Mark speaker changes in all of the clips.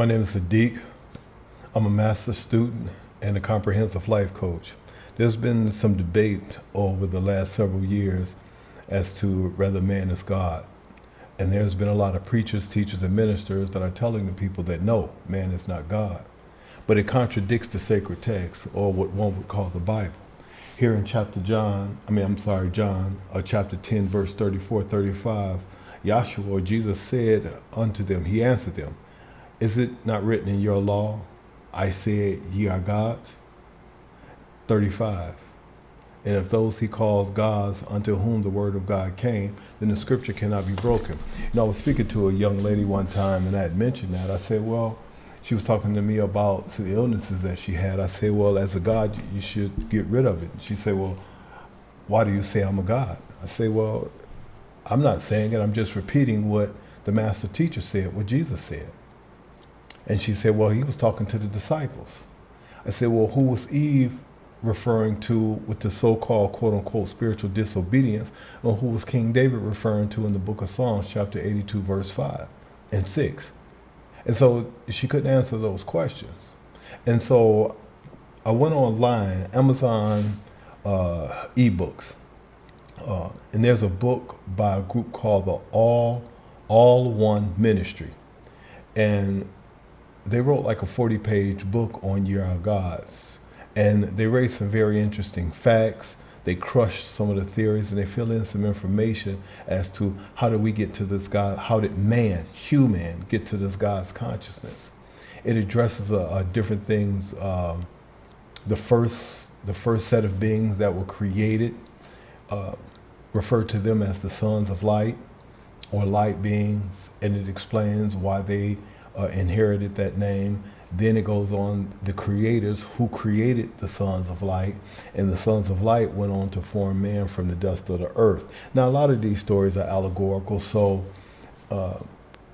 Speaker 1: My name is Sadiq. I'm a master's student and a comprehensive life coach. There's been some debate over the last several years as to whether man is God. And there's been a lot of preachers, teachers, and ministers that are telling the people that no, man is not God. But it contradicts the sacred text, or what one would call the Bible. Here in John, chapter 10, verse 34, 35, Yahshua, or Jesus, said unto them, he answered them, is it not written in your law, I said ye are gods? 35. And if those he calls gods unto whom the word of God came, then the scripture cannot be broken. I was speaking to a young lady one time, and I had mentioned that. I said, well, she was talking to me about some illnesses that she had. I said, well, as a God, you should get rid of it. She said, well, why do you say I'm a God? I say, well, I'm not saying it. I'm just repeating what the master teacher said, what Jesus said. And she said, well, he was talking to the disciples. I said, well, who was Eve referring to with the so-called quote-unquote spiritual disobedience, or who was King David referring to in the book of Psalms, chapter 82, verse 5 and 6? And so she couldn't answer those questions. And so I went online, Amazon ebooks, and there's a book by a group called the All One Ministry. And they wrote like a 40-page book on Ye Are Gods. And they raised some very interesting facts. They crushed some of the theories, and they fill in some information as to how did we get to this God, how did man, human, get to this God's consciousness. It addresses different things. The first set of beings that were created, referred to them as the sons of light, or light beings, and it explains why they inherited that name. Then it goes on the creators who created the sons of light, and the sons of light went on to form man from the dust of the earth. Now, a lot of these stories are allegorical, so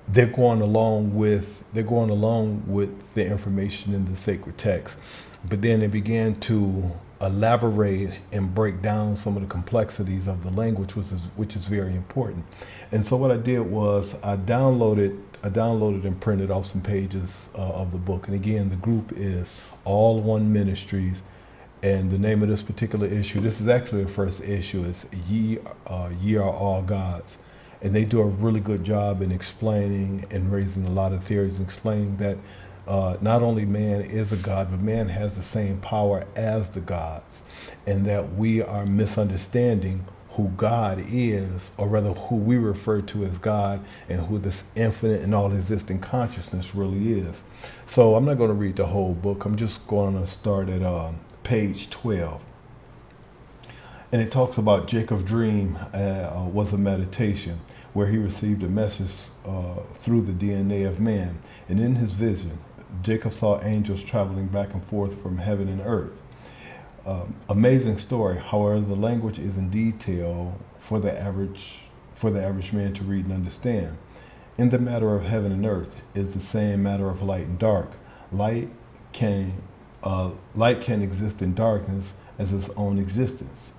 Speaker 1: they're going along with the information in the sacred text. But then they began to elaborate and break down some of the complexities of the language, which is very important. And so what I did was I downloaded and printed off some pages of the book. And again, the group is All One Ministries. And the name of this particular issue, this is actually the first issue, is Ye Are All Gods. And they do a really good job in explaining and raising a lot of theories and explaining that not only man is a God, but man has the same power as the gods. And that we are misunderstanding who God is, or rather who we refer to as God, and who this infinite and all existing consciousness really is. So I'm not going to read the whole book. I'm just going to start at page 12. And it talks about Jacob's dream was a meditation where he received a message through the DNA of man. And in his vision, Jacob saw angels traveling back and forth from heaven and earth. Amazing story. However, the language is in detail for the average man to read and understand. In the matter of heaven and earth is the same matter of light and dark. Light can exist in darkness as its own existence.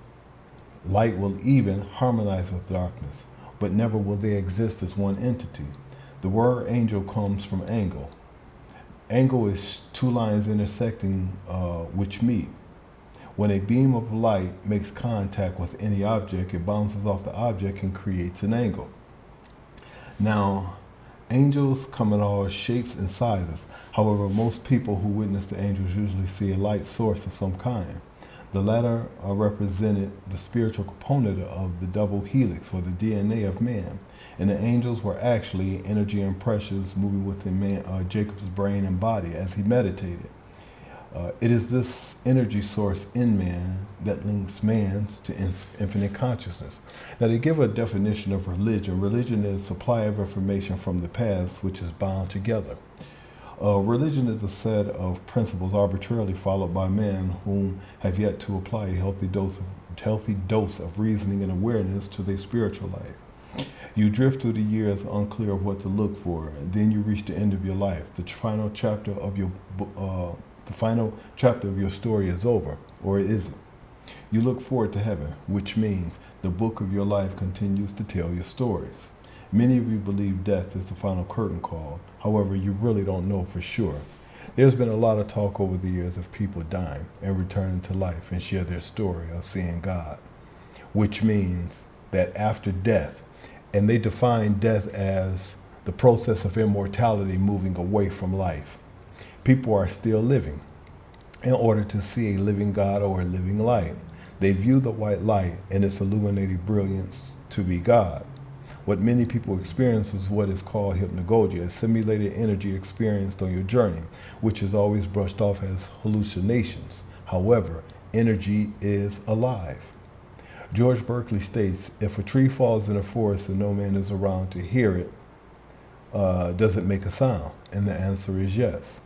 Speaker 1: Light will even harmonize with darkness, but never will they exist as one entity. The word angel comes from angle. Angle is two lines intersecting which meet. When a beam of light makes contact with any object, it bounces off the object and creates an angle. Now, angels come in all shapes and sizes. However, most people who witness the angels usually see a light source of some kind. The latter represented the spiritual component of the double helix, or the DNA of man. And the angels were actually energy impressions moving within Jacob's brain and body as he meditated. It is this energy source in man that links man to infinite consciousness. Now, they give a definition of religion. Religion is a supply of information from the past which is bound together. Religion is a set of principles arbitrarily followed by men whom have yet to apply a healthy dose of reasoning and awareness to their spiritual life. You drift through the years unclear of what to look for. Then you reach the end of your life. The final chapter of your story is over, or it isn't. You look forward to heaven, which means the book of your life continues to tell your stories. Many of you believe death is the final curtain call, However, you really don't know for sure. There's been a lot of talk over the years of people dying and returning to life and share their story of seeing God, which means that after death, and they define death as the process of immortality moving away from life. People are still living in order to see a living God or a living light. They view the white light and its illuminating brilliance to be God. What many people experience is what is called hypnagogia, a simulated energy experienced on your journey, which is always brushed off as hallucinations. However, energy is alive. George Berkeley states, if a tree falls in a forest and no man is around to hear it, does it make a sound? And the answer is yes.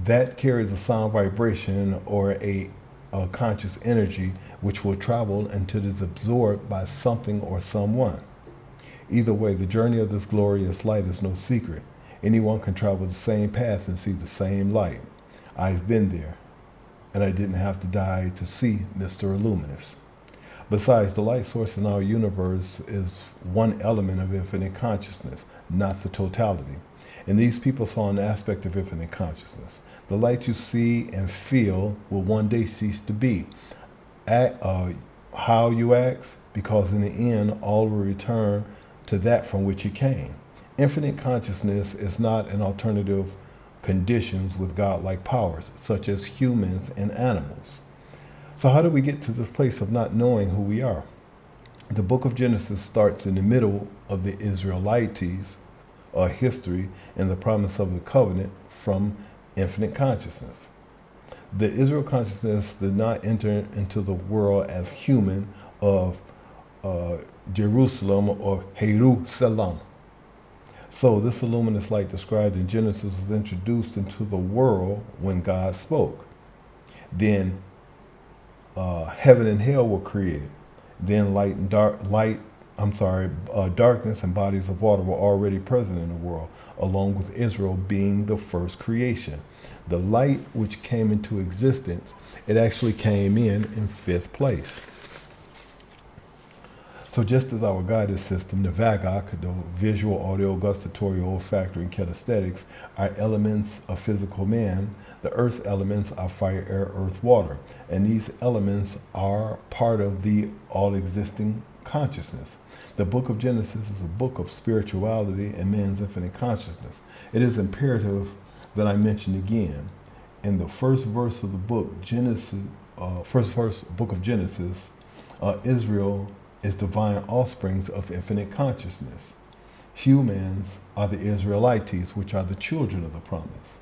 Speaker 1: That carries a sound vibration or a conscious energy which will travel until it is absorbed by something or someone. Either way, the journey of this glorious light is no secret. Anyone can travel the same path and see the same light. I've been there, and I didn't have to die to see Mr. Illuminous. Besides, the light source in our universe is one element of infinite consciousness, not the totality. And these people saw an aspect of infinite consciousness. The light you see and feel will one day cease to be. How, you ask? Because in the end, all will return to that from which it came. Infinite consciousness is not an alternative conditions with godlike powers, such as humans and animals. So how do we get to this place of not knowing who we are? The book of Genesis starts in the middle of the Israelites' history and the promise of the covenant from infinite consciousness. The Israel consciousness did not enter into the world as human of Jerusalem or Jerusalem. So this luminous light described in Genesis was introduced into the world when God spoke. Then heaven and hell were created. Then darkness and bodies of water were already present in the world, along with Israel being the first creation. The light which came into existence, it actually came in fifth place. So just as our guided system, the VAGOC, the visual, audio, gustatory, olfactory, and kinesthetics, are elements of physical man, the earth's elements are fire, air, earth, water. And these elements are part of the all-existing consciousness. The book of Genesis is a book of spirituality and man's infinite consciousness. It is imperative that I mention again, in the first verse of the book, book of Genesis, Israel is divine offsprings of infinite consciousness. Humans are the Israelites, which are the children of the promise.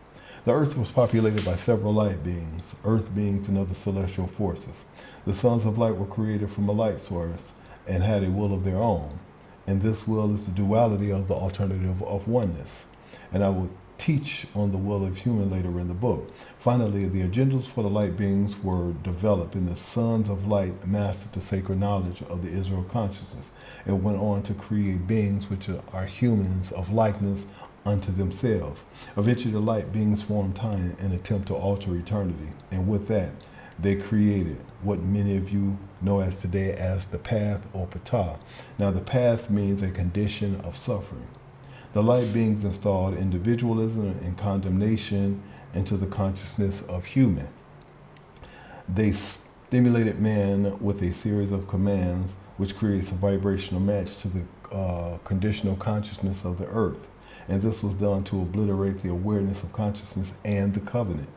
Speaker 1: The earth was populated by several light beings, earth beings and other celestial forces. The sons of light were created from a light source and had a will of their own. And this will is the duality of the alternative of oneness. And I will teach on the will of human later in the book. Finally, the agendas for the light beings were developed, and the sons of light mastered the sacred knowledge of the Israel consciousness and went on to create beings which are humans of likeness unto themselves. Eventually, the light beings formed time and attempt to alter eternity, and with that, they created what many of you know as today as the path or patah. Now, the path means a condition of suffering. The light beings installed individualism and condemnation into the consciousness of human. They stimulated man with a series of commands which creates a vibrational match to the conditional consciousness of the earth. And this was done to obliterate the awareness of consciousness and the covenant.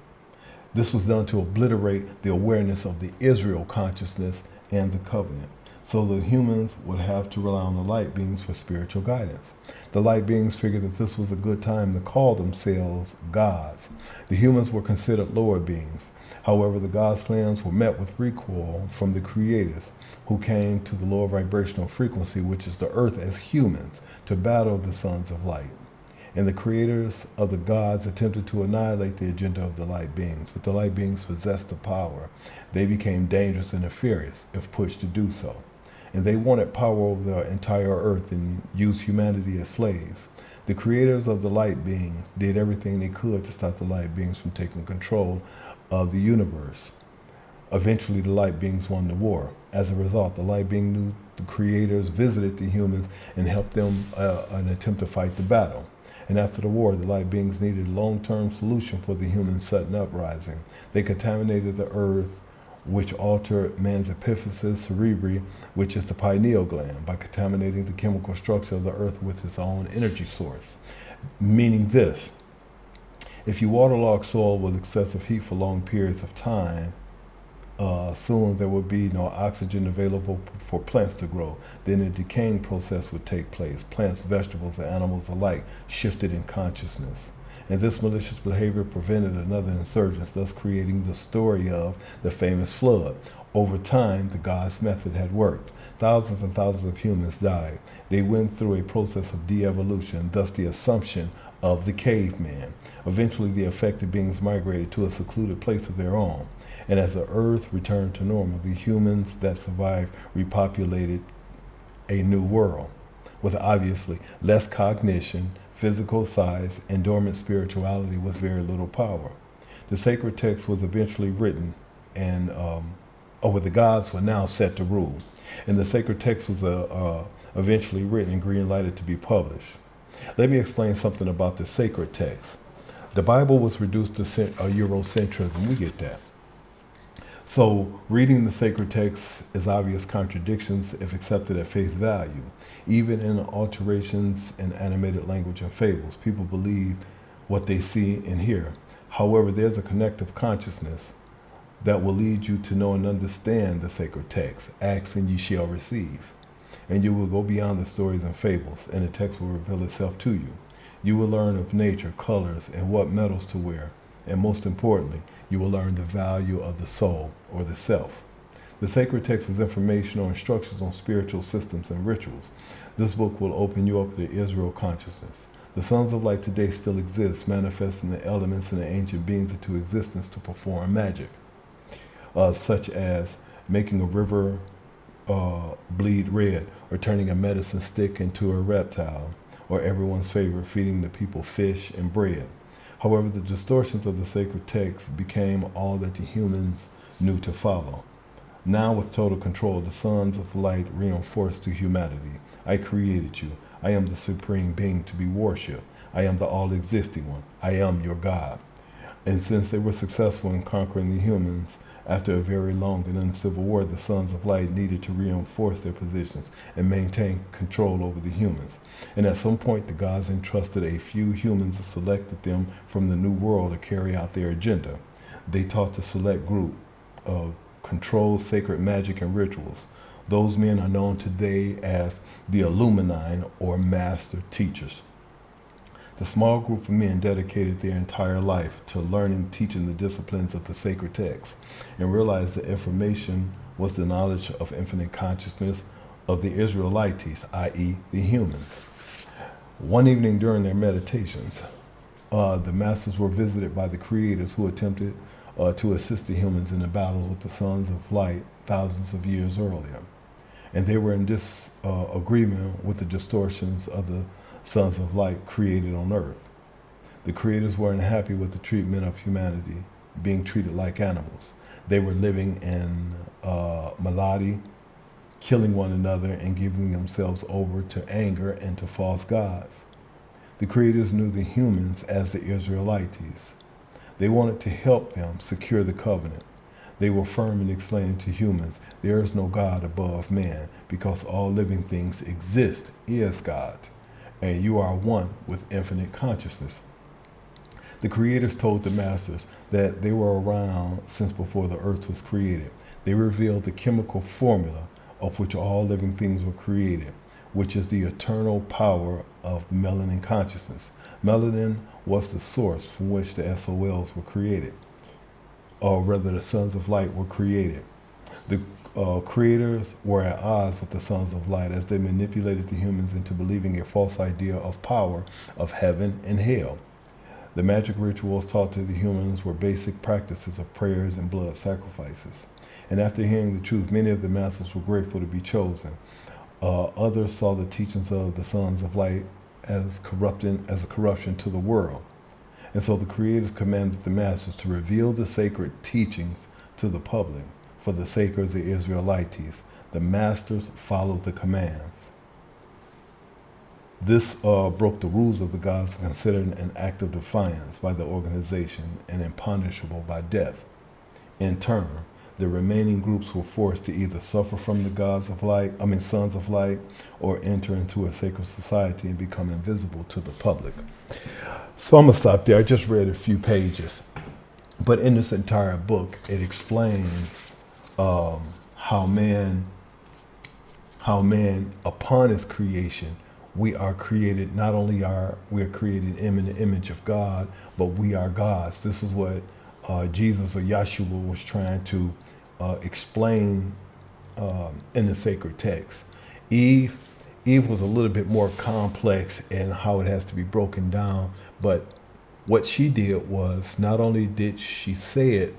Speaker 1: This was done to obliterate the awareness of the Israel consciousness and the covenant. So the humans would have to rely on the light beings for spiritual guidance. The light beings figured that this was a good time to call themselves gods. The humans were considered lower beings. However, the gods' plans were met with recoil from the creators, who came to the lower vibrational frequency, which is the earth, as humans, to battle the sons of light. And the creators of the gods attempted to annihilate the agenda of the light beings, but the light beings possessed the power. They became dangerous and nefarious if pushed to do so. And they wanted power over the entire earth and used humanity as slaves. The creators of the light beings did everything they could to stop the light beings from taking control of the universe. Eventually, the light beings won the war. As a result, the light being knew the creators visited the humans and helped them in an attempt to fight the battle. And after the war, the light beings needed a long-term solution for the human sudden uprising. They contaminated the earth, which altered man's epiphysis cerebri, which is the pineal gland, by contaminating the chemical structure of the earth with its own energy source. Meaning this: if you waterlog soil with excessive heat for long periods of time, soon there would be no oxygen available for plants to grow. Then a decaying process would take place. Plants, vegetables, and animals alike shifted in consciousness. And this malicious behavior prevented another insurgence, thus creating the story of the famous flood. Over time, the God's method had worked. Thousands and thousands of humans died. They went through a process of de-evolution, thus the assumption of the caveman. Eventually, the affected beings migrated to a secluded place of their own. And as the earth returned to normal, the humans that survived repopulated a new world with obviously less cognition, physical size, and dormant spirituality with very little power. The sacred text was eventually written, and over the gods were now set to rule. And the sacred text was eventually written and green-lighted to be published. Let me explain something about the sacred text. The Bible was reduced to Eurocentrism. We get that. So reading the sacred text is obvious contradictions if accepted at face value. Even in alterations in animated language and fables, people believe what they see and hear. However, there's a connective consciousness that will lead you to know and understand the sacred text. Ask and ye shall receive. And you will go beyond the stories and fables, and the text will reveal itself to you. You will learn of nature, colors, and what metals to wear. And most importantly, you will learn the value of the soul, or the self. The sacred text is information or instructions on spiritual systems and rituals. This book will open you up to the Israel consciousness. The sons of light today still exist, manifesting the elements and the ancient beings into existence to perform magic, such as making a river bleed red, or turning a medicine stick into a reptile, or everyone's favorite, feeding the people fish and bread. However, the distortions of the sacred text became all that the humans knew to follow. Now, with total control, the sons of light reinforced to humanity: I created you. I am the supreme being to be worshipped. I am the all-existing one. I am your God. And since they were successful in conquering the humans, after a very long and uncivil war, the sons of light needed to reinforce their positions and maintain control over the humans. And at some point, the gods entrusted a few humans and selected them from the new world to carry out their agenda. They taught the select group control sacred magic and rituals. Those men are known today as the Illuminati, or master teachers. The small group of men dedicated their entire life to learning and teaching the disciplines of the sacred text, and realized that information was the knowledge of infinite consciousness of the Israelites, i.e. the humans. One evening during their meditations, the masters were visited by the creators who attempted to assist the humans in the battle with the sons of light thousands of years earlier. And they were in disagreement with the distortions of the sons of light created on earth. The creators were unhappy with the treatment of humanity, being treated like animals. They were living in malady, killing one another and giving themselves over to anger and to false gods. The creators knew the humans as the Israelites. They wanted to help them secure the covenant. They were firm in explaining to humans, there is no God above man, because all living things exist is God, and you are one with infinite consciousness. The creators told the masters that they were around since before the earth was created. They revealed the chemical formula of which all living things were created, which is the eternal power of the melanin consciousness. Melanin was the source from which the SOLs were created, or rather the sons of light were created. The creators were at odds with the sons of light as they manipulated the humans into believing a false idea of power of heaven and hell. The magic rituals taught to the humans were basic practices of prayers and blood sacrifices. And after hearing the truth, many of the masters were grateful to be chosen. Others saw the teachings of the sons of light as a corruption to the world. And so the creators commanded the masters to reveal the sacred teachings to the public for the sake of the Israelites. The masters followed the commands. This broke the rules of the gods, considered an act of defiance by the organization and impunishable by death. In turn, the remaining groups were forced to either suffer from the sons of light, or enter into a sacred society and become invisible to the public. So I'm gonna stop there. I just read a few pages, but in this entire book, it explains how man, upon his creation, we are created. Not only we are created in the image of God, but we are gods. This is what Jesus or Yahshua was trying to explain in the sacred text. Eve was a little bit more complex in how it has to be broken down, but what she did was, not only did she say it,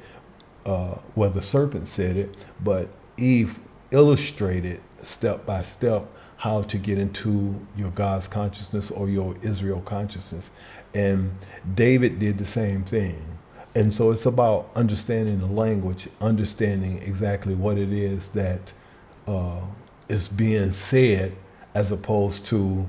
Speaker 1: the serpent said it, but Eve illustrated step by step how to get into your God's consciousness or your Israel consciousness. And David did the same thing. And so it's about understanding the language, understanding exactly what it is that is being said, as opposed to,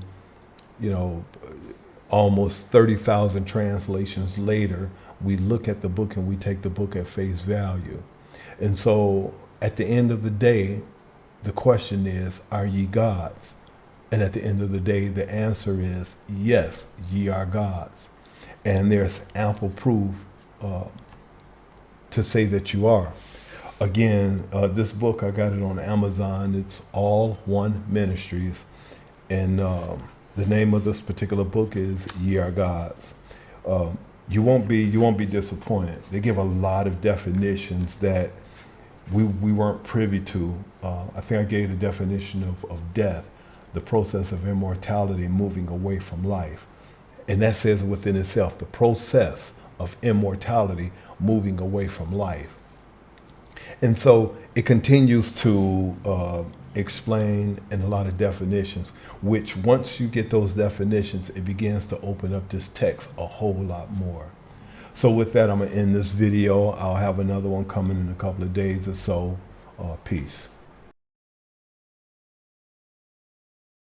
Speaker 1: almost 30,000 translations later, we look at the book and we take the book at face value. And so at the end of the day, the question is, are ye gods? And at the end of the day, the answer is, yes, ye are gods. And there's ample proof to say that you are. Again, this book, I got it on Amazon. It's All One Ministries. And the name of this particular book is Ye Are Gods. You won't be disappointed. They give a lot of definitions that we weren't privy to. I think I gave the definition of death, the process of immortality, moving away from life. And that says within itself, the process of immortality, moving away from life. And so it continues to explain in a lot of definitions, which once you get those definitions, it begins to open up this text a whole lot more. So with that, I'm gonna end this video. I'll have another one coming in a couple of days or so. Peace.